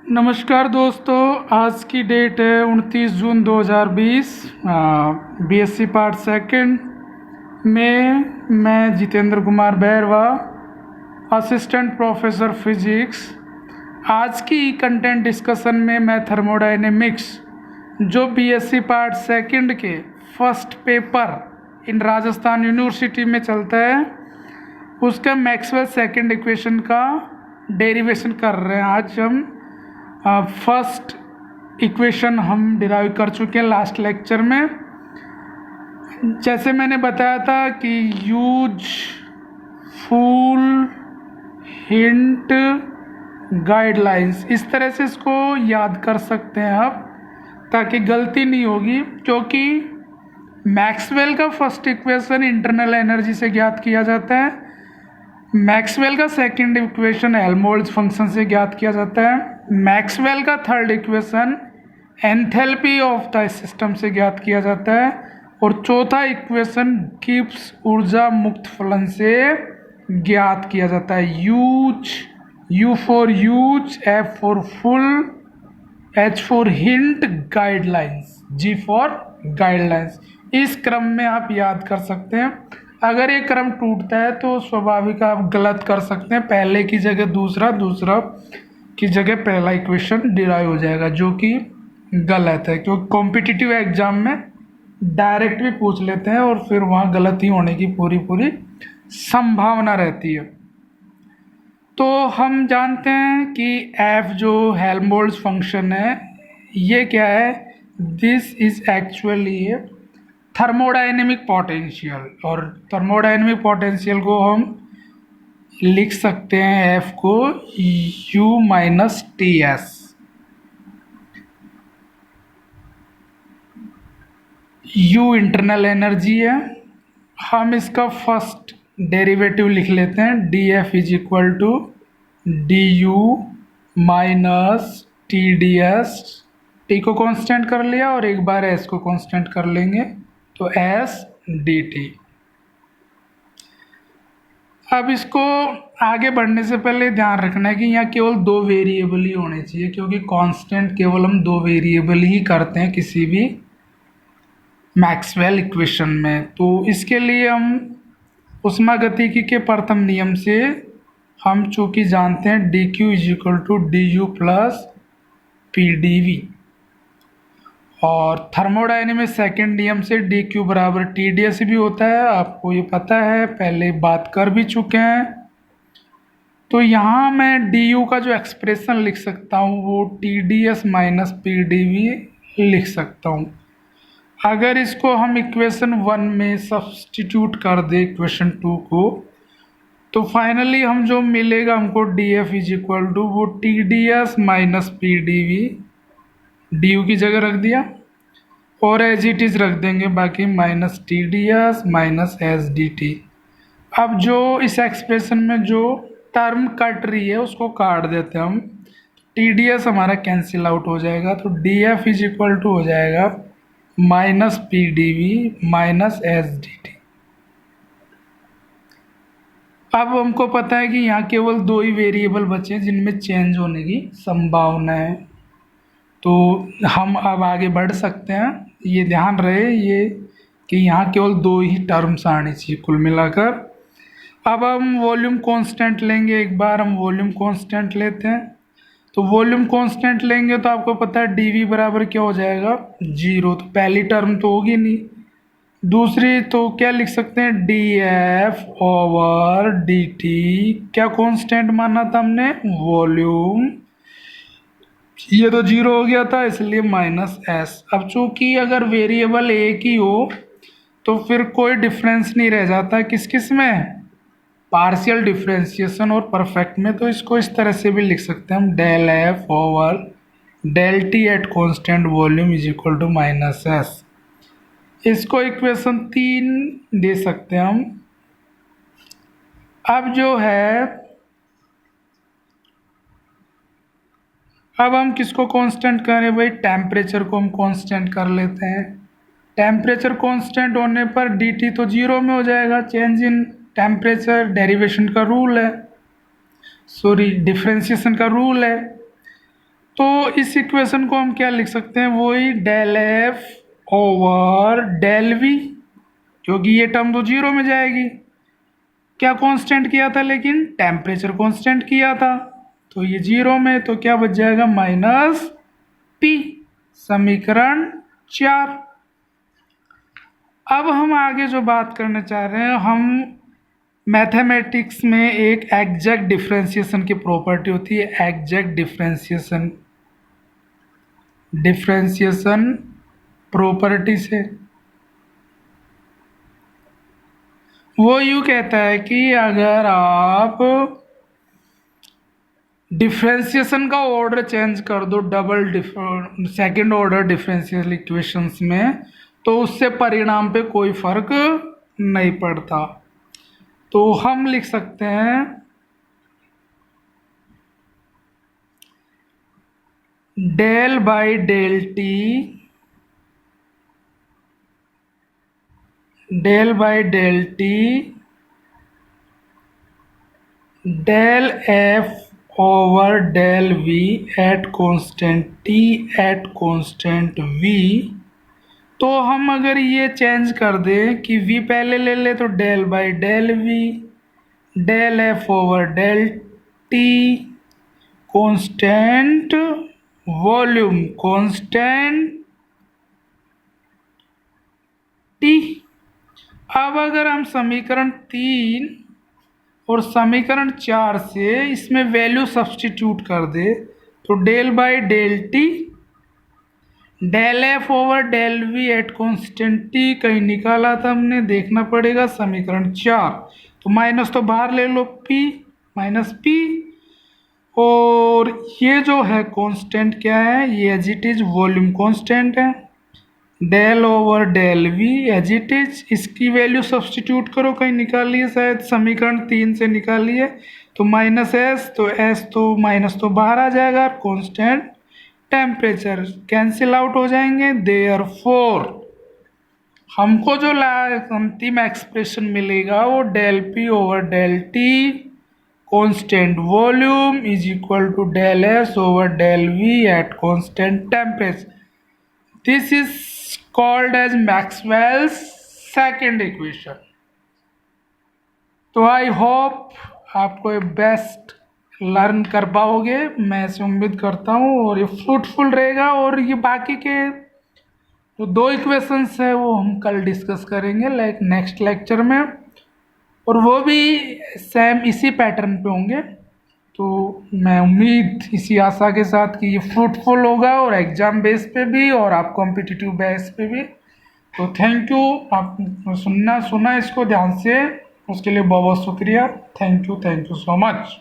नमस्कार दोस्तों, आज की डेट है 29 जून 2020। बीएससी पार्ट सेकंड में मैं Jitendra Kumar Bairwa, assistant professor physics. आज की कंटेंट डिस्कशन में मैं थर्मोडायनेमिक्स जो बीएससी पार्ट सेकंड के first paper in Rajasthan university में चलता है उसका मैक्सवेल सेकंड इक्वेशन का डेरिवेशन कर रहे हैं। आज हम फर्स्ट इक्वेशन हम डिराइव कर चुके हैं लास्ट लेक्चर में। जैसे मैंने बताया था कि यूज फुल हिंट गाइडलाइंस, इस तरह से इसको याद कर सकते हैं आप ताकि गलती नहीं होगी, क्योंकि मैक्सवेल का फर्स्ट इक्वेशन इंटरनल एनर्जी से ज्ञात किया जाता है, मैक्सवेल का सेकंड इक्वेशन हेल्महोल्ट्ज फंक्शन से ज्ञात किया जाता है, मैक्सवेल का third equation enthalpy of the system से ज्ञात किया जाता है, और चौथा इक्वेशन गिब्स ऊर्जा मुक्त फलन से ज्ञात किया जाता है। Use, U for use, F for full, H for hint, guidelines, G for guidelines. इस क्रम में आप याद कर सकते हैं। अगर ये क्रम टूटता है तो स्वाभाविक आप गलत कर सकते हैं, पहले की जगह दूसरा, दूसरा की जगह पहला इक्वेशन डिराइव हो जाएगा, जो कि गलत है, क्योंकि कॉम्पिटिटिव एग्जाम में डायरेक्ट भी पूछ लेते हैं और फिर वहाँ गलती होने की पूरी संभावना रहती है। तो हम जानते हैं कि एफ जो हेल्महोल्ट्ज फंक्शन है ये क्या है, this is actually thermodynamic potential, और थर्मोडायनेमिक पोटेंशियल को हम लिख सकते हैं एफ को U minus T S. U internal energy है, हम इसका फर्स्ट डेरिवेटिव लिख लेते हैं, D F is equal to D U minus T D S. T को कांस्टेंट कर लिया और एक बार एस को कांस्टेंट कर लेंगे तो एस डी टी। अब इसको आगे बढ़ने से पहले ध्यान रखना है कि यहाँ केवल दो वेरिएबल ही होने चाहिए, क्योंकि कांस्टेंट केवल हम दो वेरिएबल ही करते हैं किसी भी मैक्सवेल इक्वेशन में। तो इसके लिए हम ऊष्मागतिकी के प्रथम नियम से हम चूँकि जानते हैं D Q is equal to D U plus P D V, और थर्मोडायनेमिक सेकंड नियम से डी क्यू बराबर टी डी एस भी होता है, आपको ये पता है, पहले बात कर भी चुके हैं। तो यहाँ मैं डी यू का जो एक्सप्रेशन लिख सकता हूँ वो T D S minus P D V लिख सकता हूँ। अगर इसको हम इक्वेशन 1 में सब्सटीट्यूट कर दे इक्वेशन 2 को, तो फाइनली हम जो मिलेगा हमको D F is equal to वो T D S minus P D V, D U की जगह रख दिया और एज इट इज रख देंगे बाकी minus T D S minus S D T. अब जो इस एक्सप्रेशन में जो टर्म कट रही है उसको काट देते हैं हम, टी डी एस हमारा कैंसिल आउट हो जाएगा, तो D F is equal to हो जाएगा minus P D V minus S D T. अब हमको पता है कि यहाँ केवल दो ही वेरिएबल बचे हैं जिनमें चेंज होने की संभावना है, तो हम अब आगे बढ़ सकते हैं। ये ध्यान रहे ये कि यहाँ केवल दो ही टर्म्स आनी चाहिए कुल मिलाकर। अब हम वॉल्यूम कांस्टेंट लेंगे, एक बार हम वॉल्यूम कांस्टेंट लेते हैं। तो वॉल्यूम कांस्टेंट लेंगे तो आपको पता है डी वी बराबर क्या हो जाएगा, 0। तो पहली टर्म तो होगी नहीं, दूसरी तो क्या लिख सकते हैं, D F over D T. क्या कांस्टेंट माना था हमने, वॉल्यूम, ये तो 0 हो गया था इसलिए माइनस एस। अब चूंकि अगर वेरिएबल एक ही हो तो फिर कोई डिफरेंस नहीं रह जाता किस किस में, पार्शियल डिफरेंशिएशन और परफेक्ट में। तो इसको इस तरह से भी लिख सकते हैं हम, del F over del T at constant volume is equal to minus S. इसको इक्वेशन 3 दे सकते हैं हम। अब जो है, अब हम किसको कांस्टेंट करें भाई, टेम्परेचर को हम कांस्टेंट कर लेते हैं। टेम्परेचर कांस्टेंट होने पर डी टी तो 0 में हो जाएगा, चेंज इन टेम्परेचर डेरिवेशन का रूल है, सॉरी डिफरेंशिएशन का रूल है। तो इस इक्वेशन को हम क्या लिख सकते हैं, वही del F over del V, क्योंकि ये टर्म तो जीरो में जाएगी। क्या कांस्टेंट किया था, लेकिन टेम्परेचर कांस्टेंट किया था, तो ये जीरो में, तो क्या बच जाएगा माइनस पी, समीकरण 4। अब हम आगे जो बात करना चाह रहे हैं, हम मैथमेटिक्स में एक एग्जैक्ट डिफरेंशिएशन की प्रॉपर्टी होती है, एग्जैक्ट डिफरेंशिएशन प्रॉपर्टी से वो यूँ कहता है कि अगर आप डिफरेंशिएशन का ऑर्डर चेंज कर दो सेकंड ऑर्डर डिफरेंशियल इक्वेशंस में, तो उससे परिणाम पे कोई फर्क नहीं पड़ता। तो हम लिख सकते हैं del by del T, del by del T del F over del V at constant T at constant V. तो हम अगर ये चेंज कर दें कि v पहले ले ले, तो del by del V del F over del T constant volume constant T. अब अगर हम समीकरण 3 और समीकरण 4 से इसमें वैल्यू सब्स्टिट्यूट कर दे, तो del by del T del F over del V at constant T कहीं निकाला था हमने, देखना पड़ेगा समीकरण 4, तो माइनस तो बाहर ले लो, पी माइनस पी, और ये जो है कांस्टेंट क्या है, ये as it is volume constant है, del over del V as it is, इसकी वैल्यू सब्स्टिट्यूट करो, कहीं निकालिए, शायद समीकरण 3 से निकालिए, तो माइनस एस, तो एस तो माइनस तो बाहर आ जाएगा, कांस्टेंट टेम्परेचर कैंसिल आउट हो जाएंगे, देयरफॉर हमको जो अंतिम एक्सप्रेशन मिलेगा वो del P over del T constant volume is equal to del S over del V at constant temperature. This is called as Maxwell's second equation. तो I hope आपको ये बेस्ट लर्न कर पाओगे, मैं ऐसे उम्मीद करता हूँ, और ये फ्रूटफुल रहेगा। और ये बाकी के जो 2 इक्वेशंस है वो हम कल डिस्कस करेंगे नेक्स्ट लेक्चर में, और वो भी सेम इसी पैटर्न पे होंगे। तो मैं उम्मीद इसी आशा के साथ कि ये फ्रूटफुल होगा, और एग्ज़ाम बेस पे भी और आप कॉम्पिटिटिव बेस पे भी। तो थैंक यू, आप सुना इसको ध्यान से, उसके लिए बहुत बहुत शुक्रिया। Thank you so much.